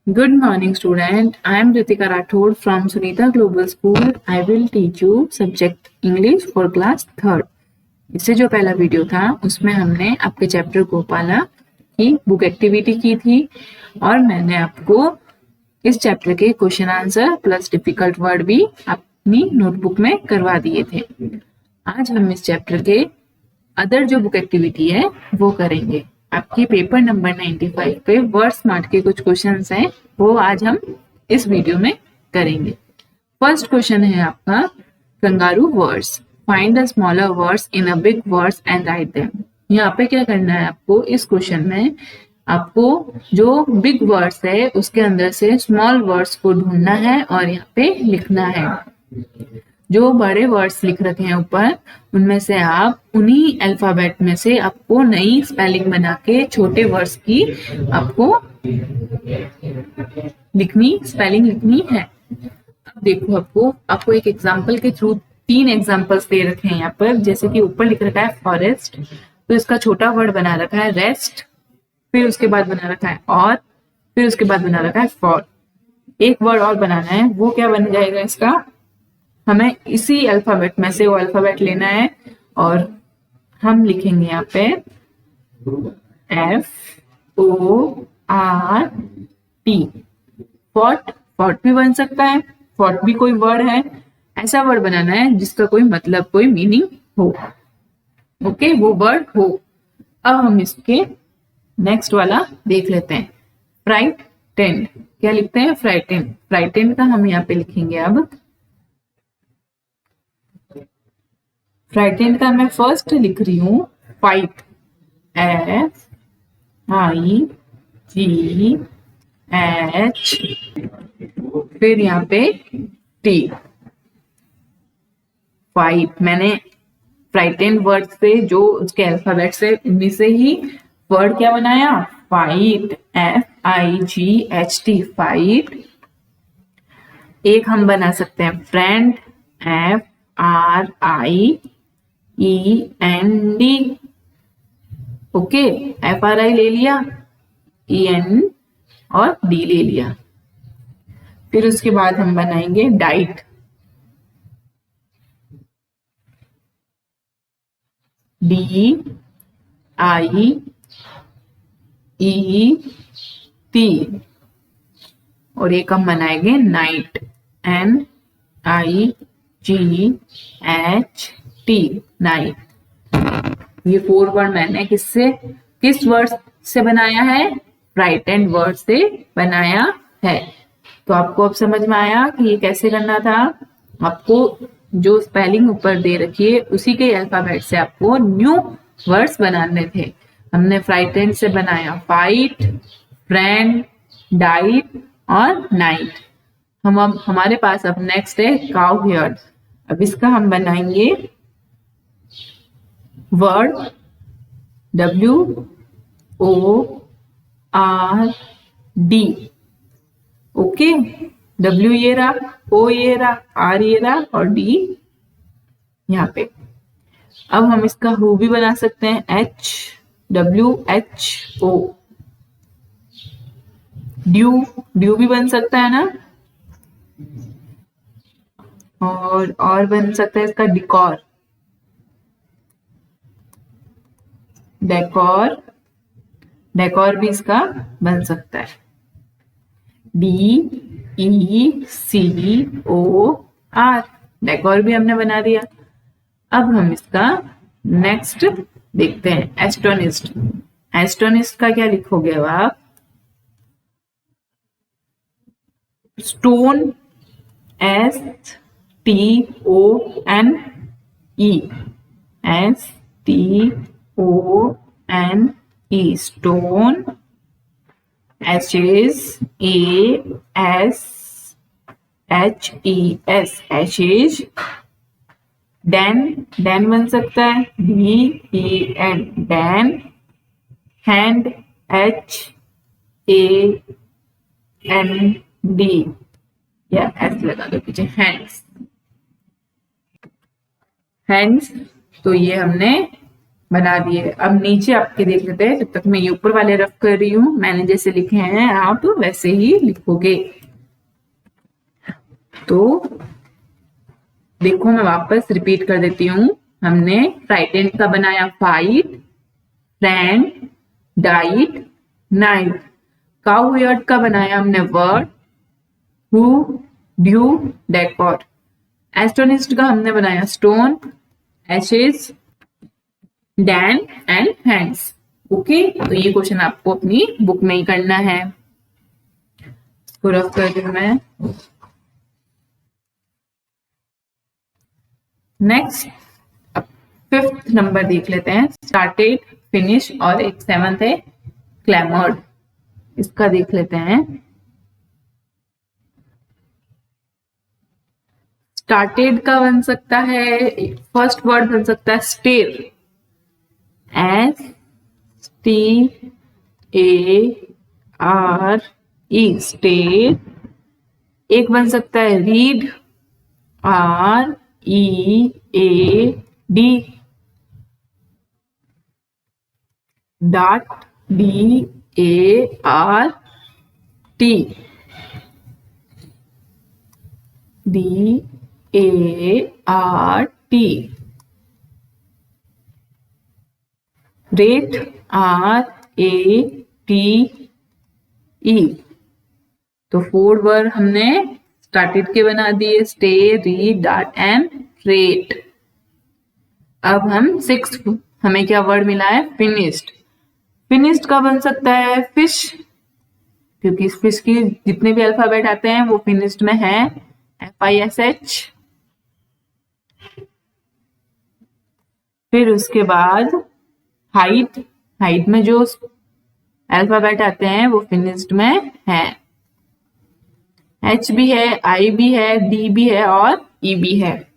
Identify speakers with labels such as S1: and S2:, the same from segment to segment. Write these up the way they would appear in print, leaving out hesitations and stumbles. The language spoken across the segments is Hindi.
S1: Good morning, student. I am Ritika Rathod from Sunita Global School. I will teach you subject English for class 3rd. इससे जो पहला वीडियो था उसमें हमने आपके चैप्टर गोपाला की बुक एक्टिविटी की थी और मैंने आपको इस चैप्टर के question answer plus difficult word भी अपनी नोटबुक में करवा दिए थे। आज हम इस चैप्टर के अदर जो बुक एक्टिविटी है वो करेंगे। आपकी पेपर नंबर 95 पे वर्ड स्मार्ट के कुछ क्वेश्चंस हैं, वो आज हम इस वीडियो में करेंगे। फर्स्ट क्वेश्चन है आपका kangaroo words. Find the smaller words in a big words and write them. यहाँ पे क्या करना है आपको, इस क्वेश्चन में आपको जो बिग वर्ड्स है उसके अंदर से स्मॉल वर्ड्स को ढूंढना है और यहाँ पे लिखना है। जो बड़े वर्ड्स लिख रखे हैं ऊपर उनमें से आप उन्हीं अल्फाबेट में से आपको नई स्पेलिंग बना के छोटे वर्ड्स की आपको स्पेलिंग लिखनी है। अब देखो आपको एक एग्जांपल के थ्रू 3 एग्जांपल्स दे रखे हैं यहाँ पर। जैसे कि ऊपर लिख रखा है फॉरेस्ट, तो इसका छोटा वर्ड बना रखा है रेस्ट, फिर उसके बाद बना रखा है और, फिर उसके बाद बना रखा है फॉर। एक वर्ड और बनाना है, वो क्या बन जाएगा इसका, हमें इसी अल्फाबेट में से वो अल्फाबेट लेना है और हम लिखेंगे यहाँ पे FORT। फॉर्ट भी बन सकता है, फॉर्ट भी कोई वर्ड है। ऐसा वर्ड बनाना है जिसका कोई मतलब, कोई मीनिंग हो। ओके, वो वर्ड हो। अब हम इसके नेक्स्ट वाला देख लेते हैं। फ्राइटेंड, क्या लिखते हैं, फ्राइटेंड का हम यहाँ पे लिखेंगे। अब फ्राइटेंड का मैं फर्स्ट लिख रही हूँ फाइट, FIGH, फिर यहाँ पे T, फाइट। मैंने फ्राइटेंड वर्ड से जो उसके अल्फाबेट से उन्हीं से ही वर्ड क्या बनाया, फाइट, FIGHT, फाइट। एक हम बना सकते हैं फ्रेंड, FRIEND। ओके, FRI ले लिया, EN और D ले लिया। फिर उसके बाद हम बनाएंगे डाइट, DIET। और एक हम बनाएंगे नाइट, NIGHT, नाइट। ये 4 वर्ड मैंने किस वर्ड से बनाया है, फ्राइटेंड वर्ड से बनाया है। तो आपको अब समझ में आया कि ये कैसे करना था। आपको जो स्पेलिंग ऊपर दे रखी है उसी के अल्फाबेट से आपको न्यू वर्ड्स बनाने थे। हमने फ्राइटेंड से बनाया फाइट, फ्रेंड, डाइट और नाइट। हमारे पास अब नेक्स्ट है काउ हियर। अब इसका हम बनाएंगे वर्ड WORD। ओके, W ये रहा, O ये रहा, R ये रहा और D यहाँ पे। अब हम इसका WHO भी बना सकते हैं, WHO। ड्यू भी बन सकता है ना, और बन सकता है इसका डिकॉर, डेकोर भी इसका बन सकता है, DECOR। डेकोर भी हमने बना दिया। अब हम इसका नेक्स्ट देखते हैं, एस्टोनिस्ट। एस्टोनिस्ट का क्या लिखोगे अब आप, stone, STONE, stone. ashes, Dan बन सकता है, DEN, डैन। हैंड, HAND, या S लगा दो पीछे, हैंड्स। तो ये हमने बना दिए। अब नीचे आपके देख लेते हैं, जब तक मैं ये ऊपर वाले रफ कर रही हूँ, मैंने जैसे लिखे हैं आप वैसे ही लिखोगे। तो देखो मैं वापस रिपीट कर देती हूँ। हमने राइट हैंड का बनाया फाइट, फ्रेंड, डाइट, नाइट। काउयर्ड का बनाया हमने वर्ड, हु, ड्यू, डेकोर। एस्टोनिस्ट का हमने बनाया stone, Ashes, Dan and hands. Okay, तो ये क्वेश्चन आपको अपनी बुक में ही करना है। इसको रफ कर दूं मैं। नेक्स्ट अब 5th नंबर देख लेते हैं। स्टार्टेड, फिनिश और एक 7th है क्लैमर्ड। इसका देख लेते हैं। स्टार्टेड का बन सकता है, फर्स्ट वर्ड बन सकता है स्टेर, STARE, स्टेर। एक बन सकता है read, READ, dart, DART, rate, RATE। तो 4 वर्ड हमने स्टार्टेड के बना दिए, stay, read, dart and rate. अब हम 6th, हमें क्या वर्ड मिला है, फिनिश्ड। फिनिश्ड का बन सकता है फिश, क्योंकि फिश की जितने भी अल्फाबेट आते हैं वो फिनिश्ड में है, FISH। फिर उसके बाद हाइट, हाइट में जो अल्फाबेट आते हैं वो फिनिश्ड में है, H भी है, I भी है, D भी है और E भी है।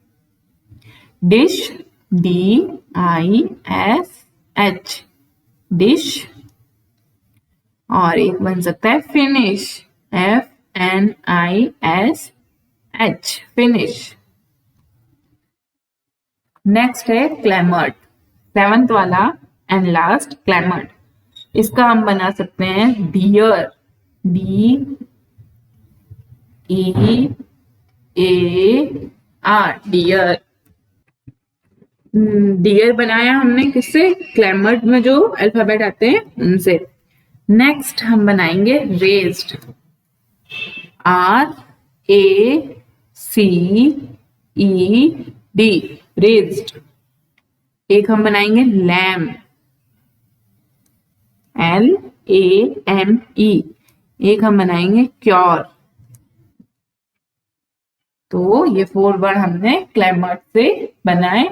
S1: Dish, DISH, dish. और एक बन सकता है फिनिश, FNISH, फिनिश। नेक्स्ट है क्लैमर्ड, 7th वाला एंड लास्ट क्लैमर्ड। इसका हम बना सकते हैं डियर, DEAR, डियर। डियर बनाया हमने किससे, क्लैमर्ड में जो अल्फाबेट आते हैं उनसे। नेक्स्ट हम बनाएंगे रेज्ड, RACED, रेज्ड। एक हम बनाएंगे लैम, LAME। एक हम बनाएंगे क्योर। तो ये 4 वर्ड हमने क्लैमर्ड से बनाए।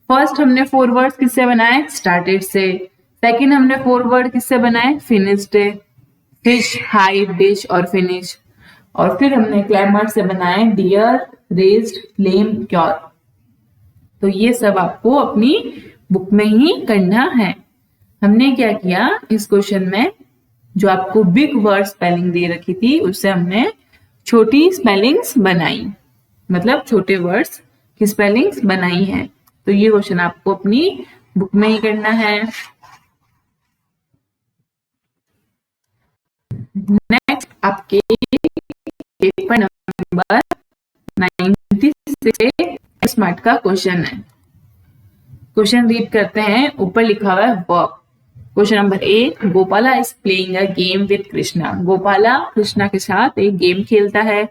S1: फर्स्ट हमने 4 वर्ड किससे बनाए, स्टार्टेड से। सेकंड हमने 4 वर्ड किससे बनाए, फिनिश्ड, फिश, हाइड, डिश और फिनिश। और फिर हमने क्लैमर्ड से बनाए डियर, रेज्ड, लेम, क्योर। तो ये सब आपको अपनी बुक में ही करना है। हमने क्या किया इस क्वेश्चन में, जो आपको बिग वर्ड स्पेलिंग दे रखी थी उससे हमने छोटी स्पेलिंग्स बनाई, मतलब छोटे वर्ड्स की स्पेलिंग्स बनाई है। तो ये क्वेश्चन आपको अपनी बुक में ही करना है। नेक्स्ट आपके पेपर नंबर 96 स्मार्ट का क्वेश्चन है। क्वेश्चन रीड करते हैं। ऊपर लिखा हुआ है verb. Question number 1, Gopala is playing a game with Krishna. Gopala Krishna के साथ एक गेम खेलता है।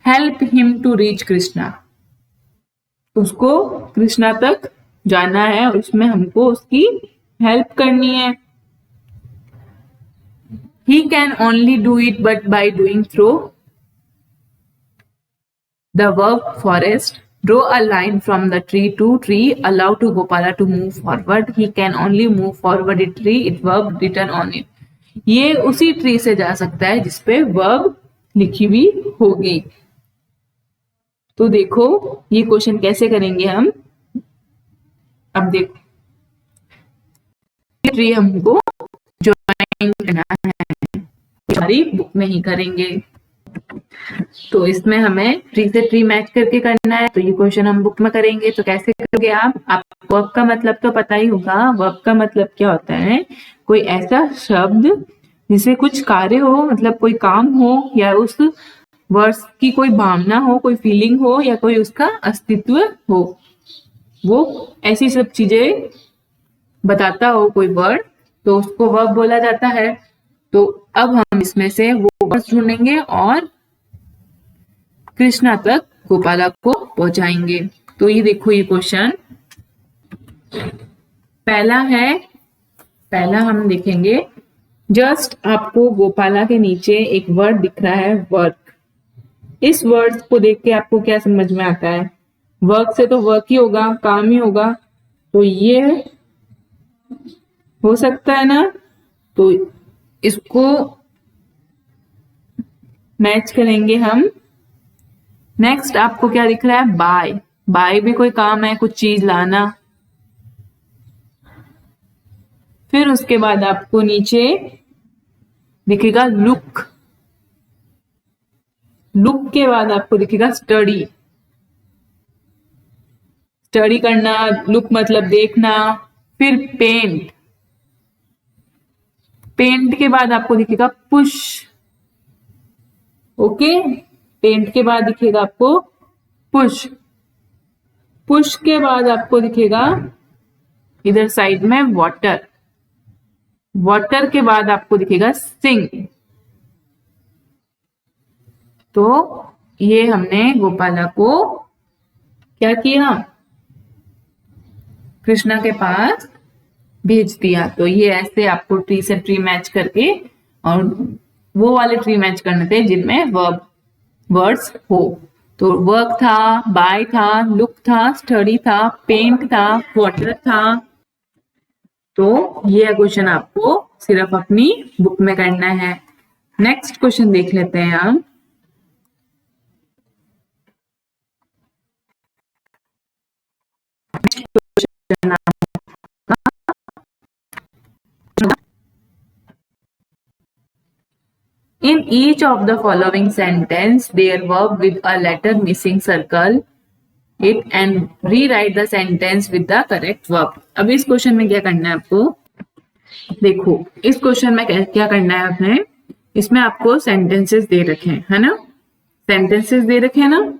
S1: Help him to reach Krishna, उसको कृष्णा तक जाना है और उसमें हमको उसकी हेल्प करनी है। He can only do it but by doing through the verb forest. Draw a line from the tree to tree. Allow to Gopala to move forward. He can only move forward a tree. It verb written on it. ये उसी ट्री से जा सकता है जिसपे वर्ब लिखी हुई होगी। तो देखो ये क्वेश्चन कैसे करेंगे हम। अब देखो ट्री हमको ज्वाइन करना है, हमारी बुक में ही करेंगे। तो इसमें हमें ट्री से ट्री मैच करके करना है। तो ये क्वेश्चन हम बुक में करेंगे। तो कैसे करोगे आप वर्ब का मतलब तो पता ही होगा। वर्ब का मतलब क्या होता है? कोई ऐसा शब्द जिसे कुछ कार्य हो, मतलब कोई काम हो, या उस वर्ड की कोई भावना हो, कोई फीलिंग हो, या कोई उसका अस्तित्व हो, वो ऐसी सब चीजें बताता हो कोई वर्ड, तो उसको वर्ब बोला जाता है। तो अब हम इसमें से वो वर्ड ढूंढेंगे और कृष्णा तक गोपाला को पहुंचाएंगे। तो ये देखो, ये क्वेश्चन पहला है। पहला हम देखेंगे, जस्ट आपको गोपाला के नीचे एक वर्ड दिख रहा है, वर्क। इस वर्ड को देख के आपको क्या समझ में आता है? वर्क से तो वर्क ही होगा, काम ही होगा। तो ये हो सकता है ना? तो इसको मैच करेंगे हम। नेक्स्ट आपको क्या दिख रहा है? बाय। बाय भी कोई काम है, कुछ चीज लाना। फिर उसके बाद आपको नीचे दिखेगा लुक। लुक के बाद आपको दिखेगा स्टडी। स्टडी करना, लुक मतलब देखना। फिर पेंट। पेंट के बाद आपको दिखेगा पुश। ओके, पेंट के बाद दिखेगा आपको पुश। पुश के बाद आपको दिखेगा इधर साइड में वाटर। वाटर के बाद आपको दिखेगा सिंग। तो ये हमने गोपाला को क्या किया? कृष्णा के पास भेज दिया। तो ये ऐसे आपको ट्री से ट्री मैच करके, और वो वाले ट्री मैच करने थे जिनमें वर्ब वर्ड्स हो। तो वर्क था, बाय था, लुक था, स्टडी था, पेंट था, वाटर था। तो ये क्वेश्चन आपको सिर्फ अपनी बुक में करना है। नेक्स्ट क्वेश्चन देख लेते हैं हम। In each of the following sentence, their verb with a letter missing, circle it and rewrite the sentence with the correct verb. अब इस क्वेश्चन में क्या करना है आपको? देखो, इस क्वेश्चन में क्या करना है आपने? इसमें आपको सेंटेंसेस दे रखे हैं, है ना? सेंटेंसेस दे रखे हैं ना?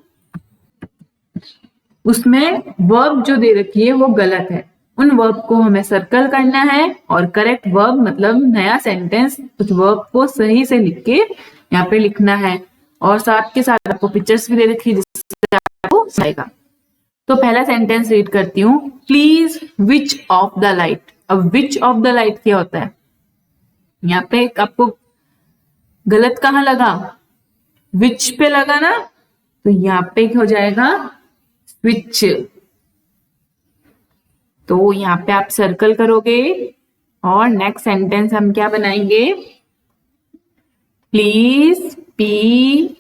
S1: उसमें वर्ब जो दे रखी है वो गलत है। उन वर्ब को हमें सर्कल करना है और करेक्ट वर्ब मतलब नया सेंटेंस उस वर्ब को सही से लिख के यहाँ पे लिखना है। और साथ के साथ आपको पिक्चर्स भी दे रखी है जिससे आपको आएगा। तो पहला सेंटेंस रीड करती हूँ। Please which of the light. अब विच ऑफ द लाइट क्या होता है? यहाँ पे आपको गलत कहाँ लगा? विच पे लगा ना? तो यहाँ पे हो जाएगा स्विच। तो यहाँ पे आप सर्कल करोगे और नेक्स्ट सेंटेंस हम क्या बनाएंगे? Please, PLEASE,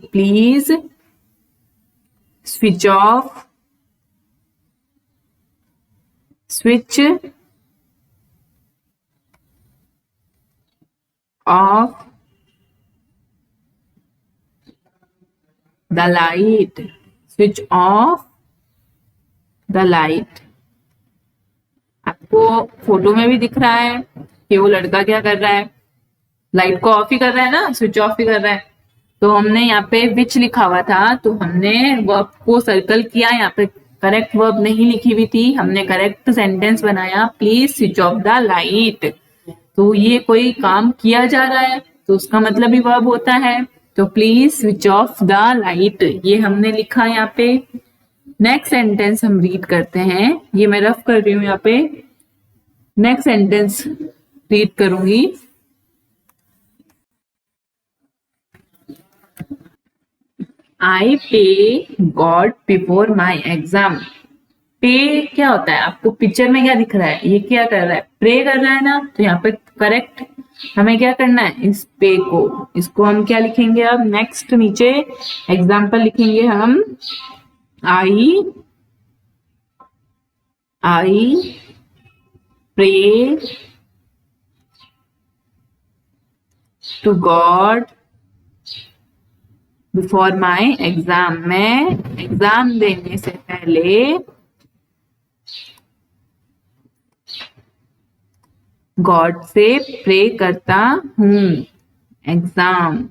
S1: please switch off, switch off the light, switch off the light. आपको फोटो में भी दिख रहा है कि वो लड़का क्या कर रहा है? लाइट को ऑफ ही कर रहा है ना, स्विच ऑफ ही कर रहा है। तो हमने यहाँ पे विच लिखा हुआ था, तो हमने वर्ब को सर्कल किया। यहाँ पे करेक्ट वर्ब नहीं लिखी हुई थी, हमने करेक्ट सेंटेंस बनाया, please switch off the light. तो ये कोई काम किया जा रहा है तो उसका मतलब ही वर्ब होता है। तो please switch off the light, ये हमने लिखा यहाँ पे। नेक्स्ट सेंटेंस हम रीड करते हैं। ये मैं रफ कर रही हूँ यहाँ पे। नेक्स्ट सेंटेंस रीड करूंगी। आई पे गॉड बिफोर माई एग्जाम। पे क्या होता है? आपको पिक्चर में क्या दिख रहा है? ये क्या कर रहा है? प्रे कर रहा है ना? तो यहाँ पे करेक्ट हमें क्या करना है? इस पे को, इसको हम क्या लिखेंगे? अब नेक्स्ट नीचे एग्जाम्पल लिखेंगे हम। I pray to God before my exam. मैं एग्जाम देने से पहले गॉड से प्रे करता हूँ। एग्जाम।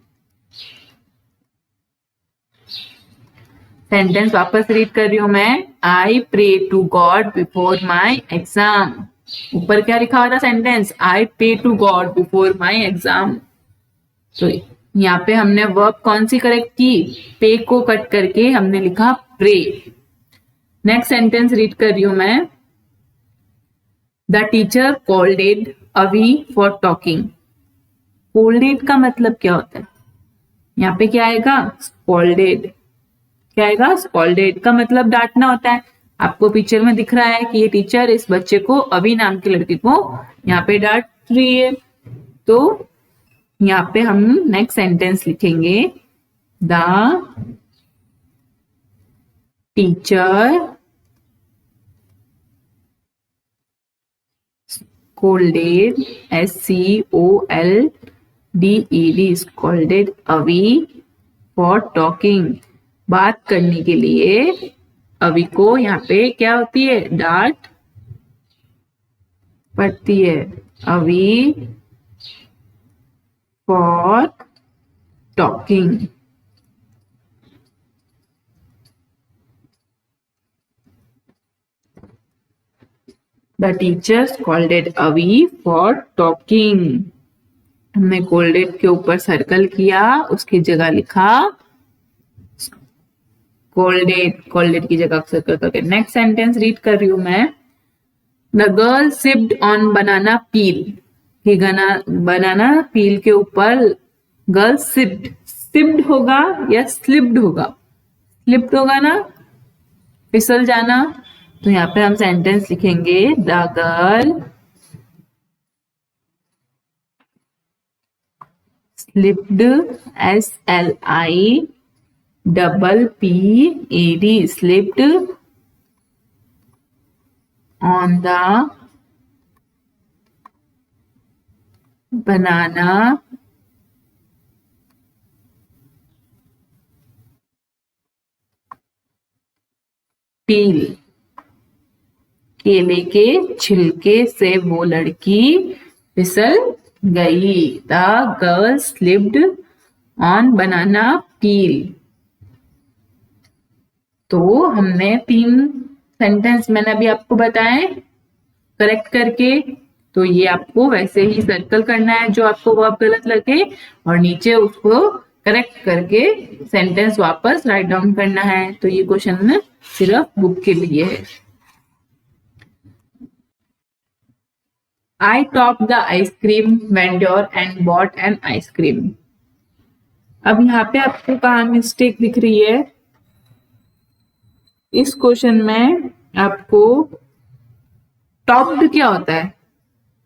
S1: सेंटेंस वापस रीड कर रही हूं मैं। I pray to God before my exam. ऊपर क्या लिखा हुआ था sentence? I pray to God before my exam. तो यहाँ पे हमने वर्ब कौन सी करेक्ट की? पे को कट करके हमने लिखा प्रे। नेक्स्ट सेंटेंस रीड कर रही हूं मैं। द टीचर कॉल्डेड अवी फॉर टॉकिंग। कॉल्डेड का मतलब क्या होता है? यहाँ पे क्या आएगा? स्कॉल्डेड। क्या आएगा? स्कॉल्डेड का मतलब डांटना होता है। आपको पिक्चर में दिख रहा है कि ये टीचर इस बच्चे को, अवी नाम की लड़की को, यहाँ पे डांट रही है। तो यहाँ पे हम नेक्स्ट सेंटेंस लिखेंगे। The teacher scolded, SCOLDED, scolded अवी फॉर टॉकिंग। बात करने के लिए अवी को यहाँ पे क्या होती है? डांट पड़ती है। अवी for talking. The teacher scolded अवी फॉर टॉकिंग। हमने कोल्डेड के ऊपर सर्कल किया, उसकी जगह लिखा कोल्डेड। कोल्डेड की जगह सर्कल करके नेक्स्ट सेंटेंस रीड कर रही हूं मैं। द गर्ल सिप्ड ऑन बनाना पील। ये बनाना पील के ऊपर गर्ल सिप्ड। सिप्ड होगा या स्लिप्ड होगा? स्लिप्ड होगा ना, फिसल जाना। तो यहाँ पे हम सेंटेंस लिखेंगे। The girl slipped, SLIPPED, slipped on the banana peel। केले के छिलके से वो लड़की फिसल गई। द गर्ल स्लिप्ड ऑन बनाना पील। तो हमने 3 सेंटेंस मैंने अभी आपको बताए करेक्ट करके। तो ये आपको वैसे ही सर्कल करना है जो आपको वर्ब गलत लगे, और नीचे उसको करेक्ट करके सेंटेंस वापस राइट डाउन करना है। तो ये क्वेश्चन सिर्फ बुक के लिए है। I topped the ice cream vendor and bought an ice cream। अब यहाँ पे आपको कहाँ मिस्टेक दिख रही है? इस क्वेश्चन में आपको टॉप्ड क्या होता है?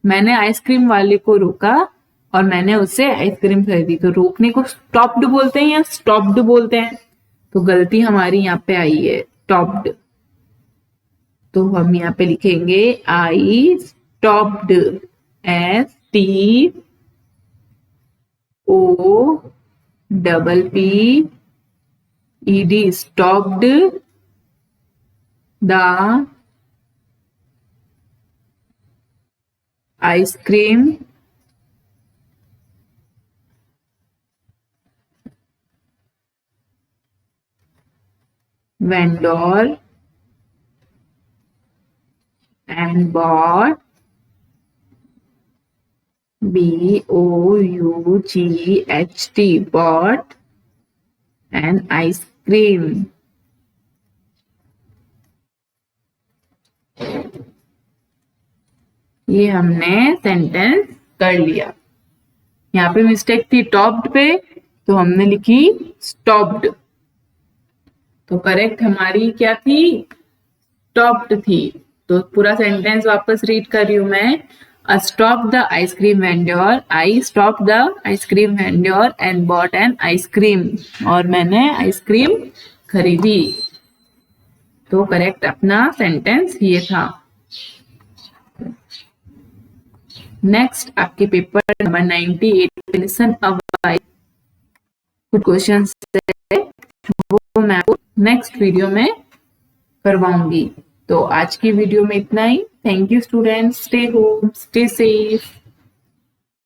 S1: मैंने आइसक्रीम वाले को रोका और मैंने उससे आइसक्रीम खरीदी। तो रोकने को टॉप्ड बोलते हैं या स्टॉप्ड बोलते हैं? तो गलती हमारी यहाँ पे आई है, टॉप्ड। तो हम यहाँ पे लिखेंगे I stopped, STOPPED, stopped the ice cream vendor and bought, BOUGHT, bought an ice cream। ये हमने सेंटेंस कर लिया। यहाँ पे मिस्टेक थी टॉप्ड पे, तो हमने लिखी स्टॉप्ड। तो करेक्ट हमारी क्या थी? स्टॉप्ड थी। तो पूरा सेंटेंस वापस रीड कर रही हूं मैं। I stopped the ice cream vendor, I stopped the ice cream vendor and bought an ice cream। और मैंने आइसक्रीम खरीदी। तो करेक्ट अपना सेंटेंस ये था। नेक्स्ट आपके पेपर नंबर 98 लिसन अवाइज कुछ क्वेश्चन है वो मैं आपको नेक्स्ट वीडियो में करवाऊंगी। तो आज की वीडियो में इतना ही। Thank you students, stay home, stay safe.